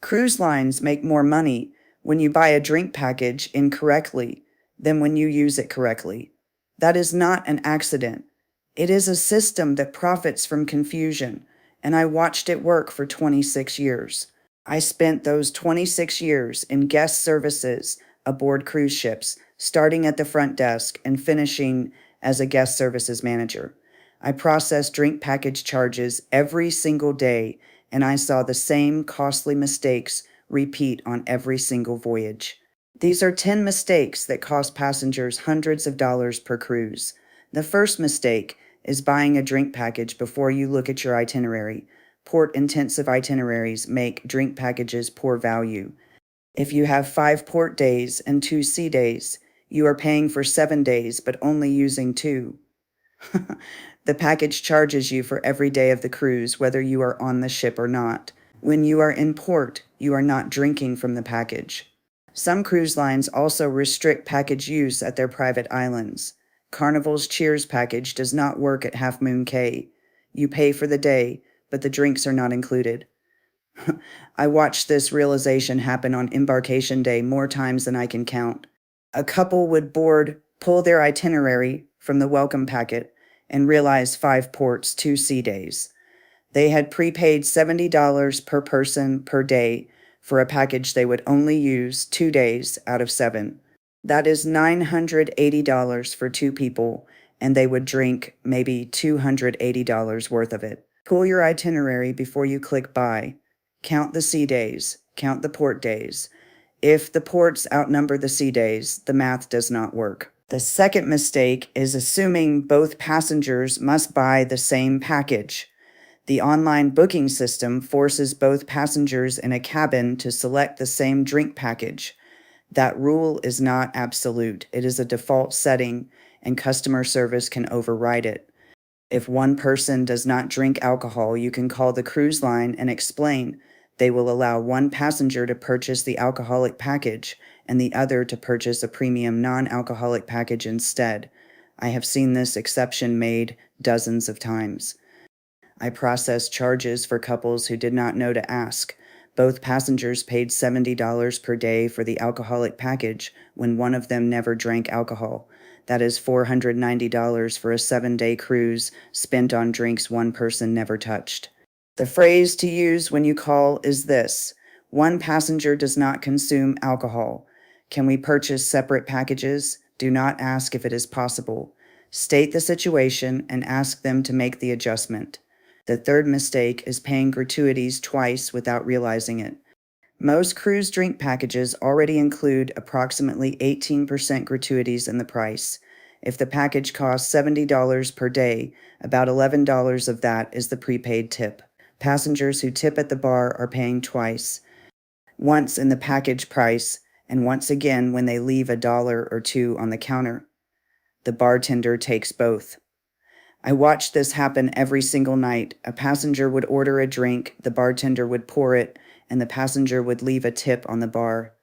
Cruise lines make more money when you buy a drink package incorrectly than when you use it correctly. That is not an accident. It is a system that profits from confusion, and I watched it work for 26 years. I spent those 26 years in guest services aboard cruise ships, starting at the front desk and finishing as a guest services manager. I processed drink package charges every single day, and I saw the same costly mistakes repeat on every single voyage. These are 10 mistakes that cost passengers hundreds of dollars per cruise. The first mistake is buying a drink package before you look at your itinerary. Port-intensive itineraries make drink packages poor value. If you have 5 port days and 2 sea days, you are paying for 7 days but only using 2. The package charges you for every day of the cruise, whether you are on the ship or not. When you are in port, you are not drinking from the package. Some cruise lines also restrict package use at their private islands. Carnival's Cheers package does not work at Half Moon Cay. You pay for the day, but the drinks are not included. I watched this realization happen on embarkation day more times than I can count. A couple would pull their itinerary from the welcome packet, and realize 5 ports, 2 sea days. They had prepaid $70 per person per day for a package they would only use 2 days out of 7. That is $980 for 2 people, and they would drink maybe $280 worth of it. Pull your itinerary before you click buy. Count the sea days, count the port days. If the ports outnumber the sea days, the math does not work. The second mistake is assuming both passengers must buy the same package. The online booking system forces both passengers in a cabin to select the same drink package. That rule is not absolute. It is a default setting, and customer service can override it. If one person does not drink alcohol, you can call the cruise line and explain. They will allow one passenger to purchase the alcoholic package and the other to purchase a premium non-alcoholic package instead. I have seen this exception made dozens of times. I processed charges for couples who did not know to ask. Both passengers paid $70 per day for the alcoholic package when one of them never drank alcohol. That is $490 for a 7-day cruise spent on drinks one person never touched. The phrase to use when you call is this: one passenger does not consume alcohol. Can we purchase separate packages? Do not ask if it is possible. State the situation and ask them to make the adjustment. The third mistake is paying gratuities twice without realizing it. Most cruise drink packages already include approximately 18% gratuities in the price. If the package costs $70 per day, about $11 of that is the prepaid tip. Passengers who tip at the bar are paying twice, once in the package price and once again when they leave $1 or $2 on the counter. The bartender takes both. I watched this happen every single night. A passenger would order a drink, the bartender would pour it, and the passenger would leave a tip on the bar.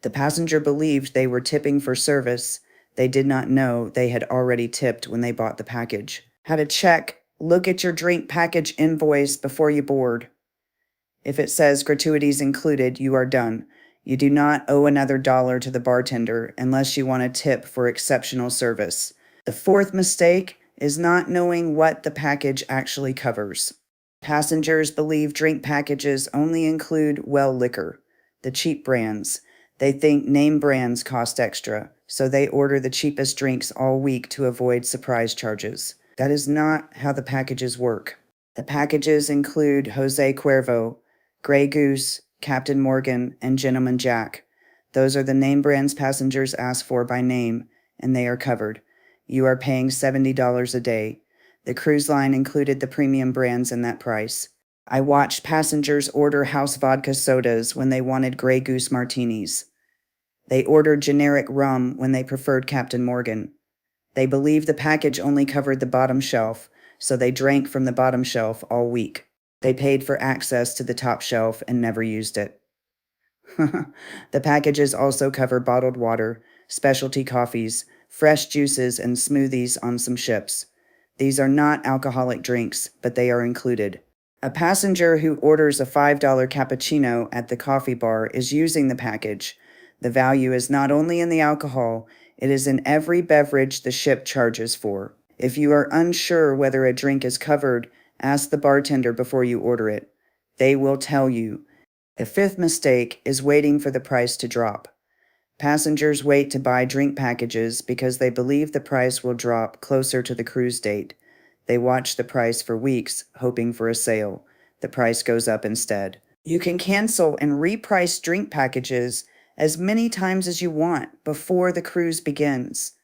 The passenger believed they were tipping for service. They did not know they had already tipped when they bought the package. How to check: look at your drink package invoice before you board. If it says gratuities included, you are done. You do not owe another $1 to the bartender unless you want a tip for exceptional service. The fourth mistake is not knowing what the package actually covers. Passengers believe drink packages only include well liquor, the cheap brands. They think name brands cost extra, so they order the cheapest drinks all week to avoid surprise charges. That is not how the packages work. The packages include Jose Cuervo, Grey Goose, Captain Morgan, and Gentleman Jack. Those are the name brands passengers ask for by name, and they are covered. You are paying $70 a day. The cruise line included the premium brands in that price. I watched passengers order house vodka sodas when they wanted Grey Goose martinis. They ordered generic rum when they preferred Captain Morgan. They believed the package only covered the bottom shelf, so they drank from the bottom shelf all week. They paid for access to the top shelf and never used it. The packages also cover bottled water, specialty coffees, fresh juices, and smoothies on some ships. These are not alcoholic drinks, but they are included. A passenger who orders a $5 cappuccino at the coffee bar is using the package. The value is not only in the alcohol, it is in every beverage the ship charges for. If you are unsure whether a drink is covered, ask the bartender before you order it. They will tell you. The fifth mistake is waiting for the price to drop. Passengers wait to buy drink packages because they believe the price will drop closer to the cruise date. They watch the price for weeks, hoping for a sale. The price goes up instead. You can cancel and reprice drink packages as many times as you want before the cruise begins.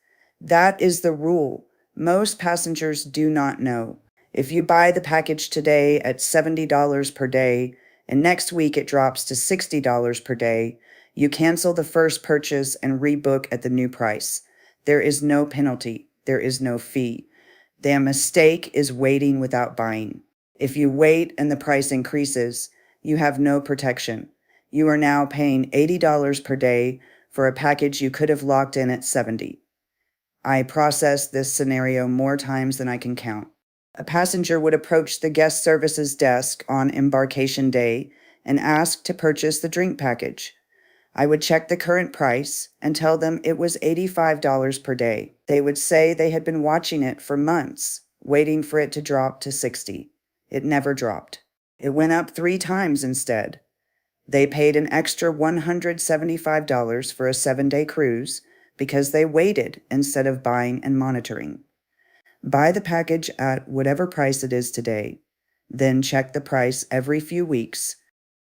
That is the rule. Most passengers do not know. If you buy the package today at $70 per day and next week it drops to $60 per day, you cancel the first purchase and rebook at the new price. There is no penalty. There is no fee. The mistake is waiting without buying. If you wait and the price increases, you have no protection. You are now paying $80 per day for a package you could have locked in at $70. I processed this scenario more times than I can count. A passenger would approach the guest services desk on embarkation day and ask to purchase the drink package. I would check the current price and tell them it was $85 per day. They would say they had been watching it for months, waiting for it to drop to $60. It never dropped. It went up 3 times instead. They paid an extra $175 for a 7-day cruise because they waited instead of buying and monitoring. Buy the package at whatever price it is today. Then check the price every few weeks.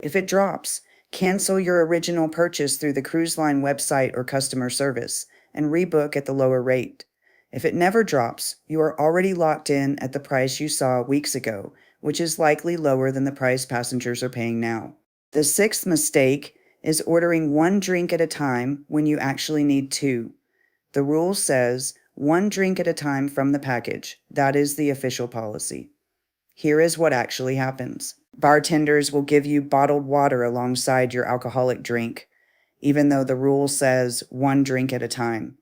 If it drops, cancel your original purchase through the cruise line website or customer service and rebook at the lower rate. If it never drops, you are already locked in at the price you saw weeks ago, which is likely lower than the price passengers are paying now. The sixth mistake is ordering 1 drink at a time when you actually need 2. The rule says 1 drink at a time from the package. That is the official policy. Here is what actually happens. Bartenders will give you bottled water alongside your alcoholic drink, even though the rule says 1 drink at a time.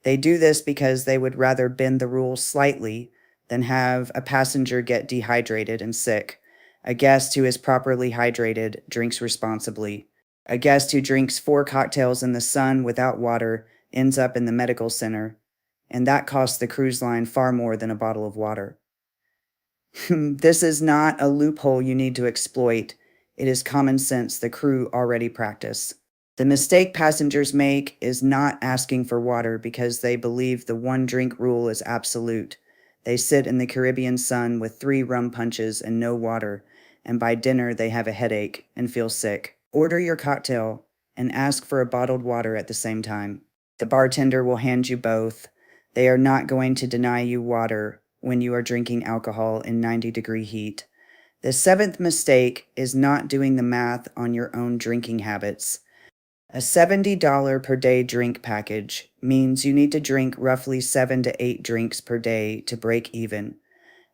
They do this because they would rather bend the rules slightly than have a passenger get dehydrated and sick. A guest who is properly hydrated drinks responsibly. A guest who drinks 4 cocktails in the sun without water ends up in the medical center, and that costs the cruise line far more than a bottle of water. This is not a loophole you need to exploit. It is common sense the crew already practice. The mistake passengers make is not asking for water because they believe the 1 drink rule is absolute. They sit in the Caribbean sun with 3 rum punches and no water, and by dinner they have a headache and feel sick. Order your cocktail and ask for a bottled water at the same time. The bartender will hand you both. They are not going to deny you water when you are drinking alcohol in 90-degree heat. The 7th mistake is not doing the math on your own drinking habits. A $70 per day drink package means you need to drink roughly 7 to 8 drinks per day to break even.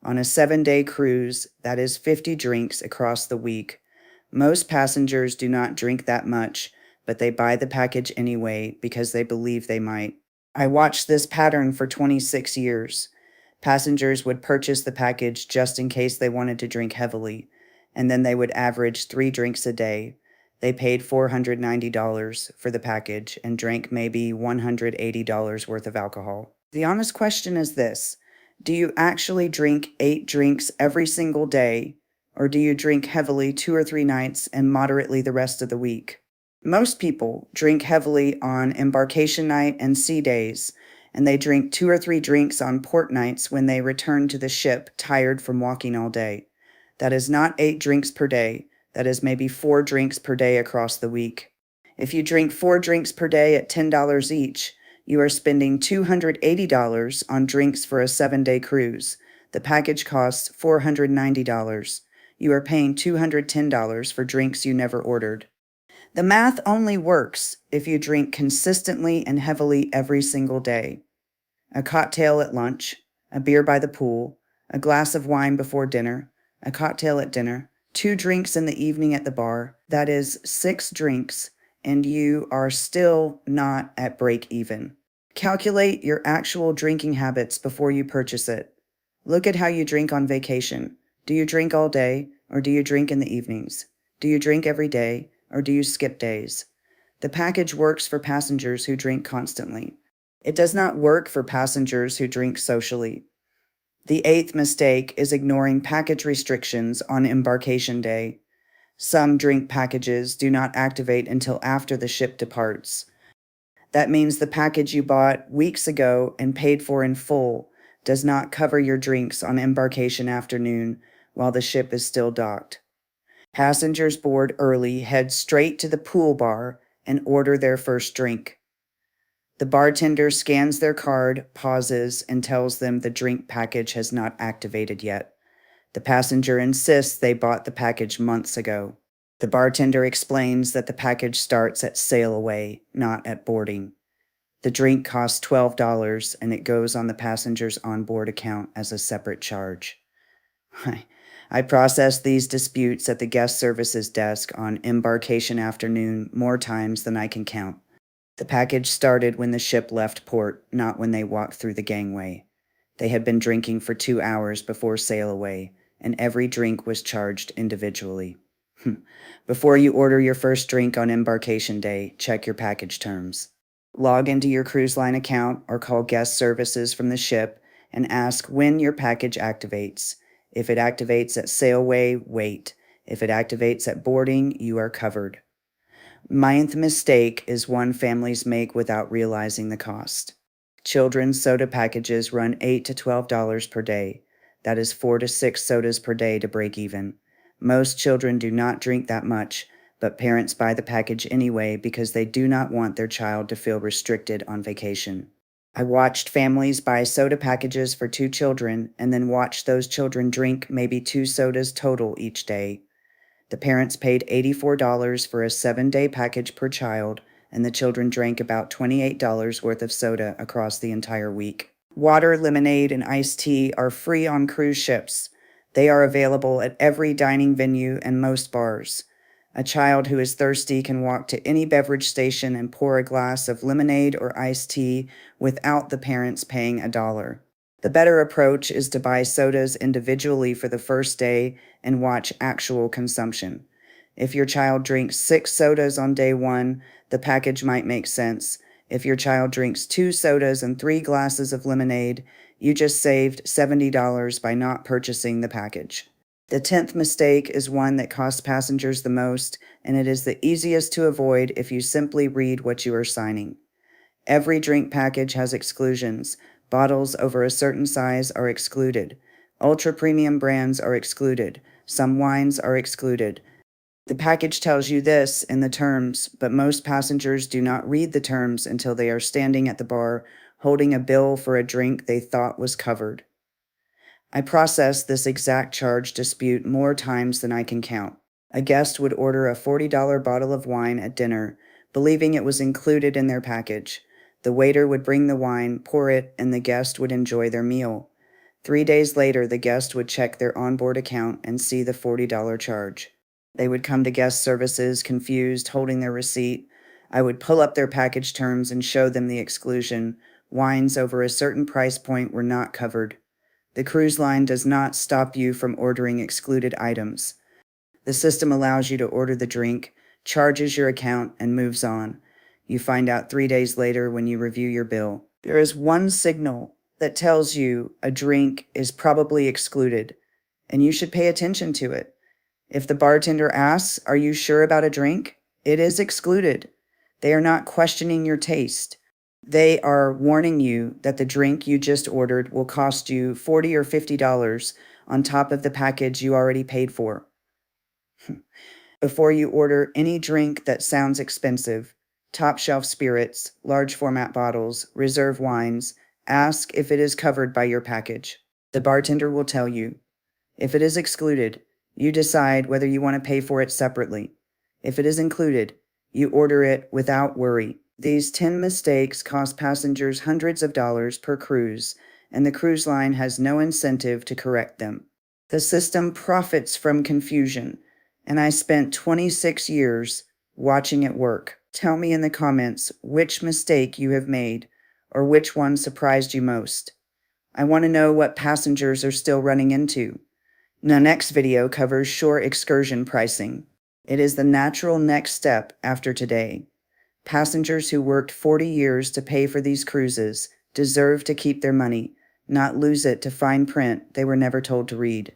On a 7-day cruise, that is 50 drinks across the week. Most passengers do not drink that much, but they buy the package anyway because they believe they might. I watched this pattern for 26 years. Passengers would purchase the package just in case they wanted to drink heavily, and then they would average 3 drinks a day. They paid $490 for the package and drank maybe $180 worth of alcohol. The honest question is this: do you actually drink 8 drinks every single day, or do you drink heavily 2 or 3 nights and moderately the rest of the week? Most people drink heavily on embarkation night and sea days, and they drink 2 or 3 drinks on port nights when they return to the ship tired from walking all day. That is not 8 drinks per day. That is maybe 4 drinks per day across the week. If you drink 4 drinks per day at $10 each, you are spending $280 on drinks for a 7-day cruise. The package costs $490. You are paying $210 for drinks you never ordered. The math only works if you drink consistently and heavily every single day. A cocktail at lunch, a beer by the pool, a glass of wine before dinner, a cocktail at dinner, 2 drinks in the evening at the bar. That is 6 drinks, and you are still not at break even. Calculate your actual drinking habits before you purchase it. Look at how you drink on vacation. Do you drink all day, or do you drink in the evenings? Do you drink every day, or do you skip days? The package works for passengers who drink constantly. It does not work for passengers who drink socially. The eighth mistake is ignoring package restrictions on embarkation day. Some drink packages do not activate until after the ship departs. That means the package you bought weeks ago and paid for in full does not cover your drinks on embarkation afternoon while the ship is still docked. Passengers board early head straight to the pool bar and order their first drink. The bartender scans their card, pauses, and tells them the drink package has not activated yet. The passenger insists they bought the package months ago. The bartender explains that the package starts at sail away, not at boarding. The drink costs $12 and it goes on the passenger's onboard account as a separate charge. I processed these disputes at the guest services desk on embarkation afternoon more times than I can count. The package started when the ship left port, not when they walked through the gangway. They had been drinking for 2 hours before sail away, and every drink was charged individually. Before you order your first drink on embarkation day, check your package terms. Log into your cruise line account or call guest services from the ship and ask when your package activates. If it activates at sailaway, wait. If it activates at boarding, you are covered. Ninth mistake is one families make without realizing the cost. Children's soda packages run $8 to $12 per day. That is 4 to 6 sodas per day to break even. Most children do not drink that much, but parents buy the package anyway because they do not want their child to feel restricted on vacation. I watched families buy soda packages for 2 children and then watched those children drink maybe 2 sodas total each day. The parents paid $84 for a 7-day package per child, and the children drank about $28 worth of soda across the entire week. Water, lemonade, and iced tea are free on cruise ships. They are available at every dining venue and most bars. A child who is thirsty can walk to any beverage station and pour a glass of lemonade or iced tea without the parents paying $1. The better approach is to buy sodas individually for the first day and watch actual consumption. If your child drinks 6 sodas on day 1, the package might make sense. If your child drinks 2 sodas and 3 glasses of lemonade, you just saved $70 by not purchasing the package. The 10th mistake is one that costs passengers the most, and it is the easiest to avoid if you simply read what you are signing. Every drink package has exclusions. Bottles over a certain size are excluded. Ultra-premium brands are excluded. Some wines are excluded. The package tells you this in the terms, but most passengers do not read the terms until they are standing at the bar holding a bill for a drink they thought was covered. I processed this exact charge dispute more times than I can count. A guest would order a $40 bottle of wine at dinner, believing it was included in their package. The waiter would bring the wine, pour it, and the guest would enjoy their meal. 3 days later, the guest would check their onboard account and see the $40 charge. They would come to guest services, confused, holding their receipt. I would pull up their package terms and show them the exclusion. Wines over a certain price point were not covered. The cruise line does not stop you from ordering excluded items. The system allows you to order the drink, charges your account, and moves on. You find out 3 days later when you review your bill. There is one signal that tells you a drink is probably excluded, and you should pay attention to it. If the bartender asks, "Are you sure about a drink?" it is excluded. They are not questioning your taste. They are warning you that the drink you just ordered will cost you $40 or $50 on top of the package you already paid for. Before you order any drink that sounds expensive, top shelf spirits, large format bottles, reserve wines, ask if it is covered by your package. The bartender will tell you. If it is excluded, you decide whether you want to pay for it separately. If it is included, you order it without worry. These 10 mistakes cost passengers hundreds of dollars per cruise, and the cruise line has no incentive to correct them. The system profits from confusion, and I spent 26 years watching it work. Tell me in the comments which mistake you have made or which one surprised you most. I want to know what passengers are still running into. The next video covers shore excursion pricing. It is the natural next step after today. Passengers who worked 40 years to pay for these cruises deserve to keep their money, not lose it to fine print they were never told to read.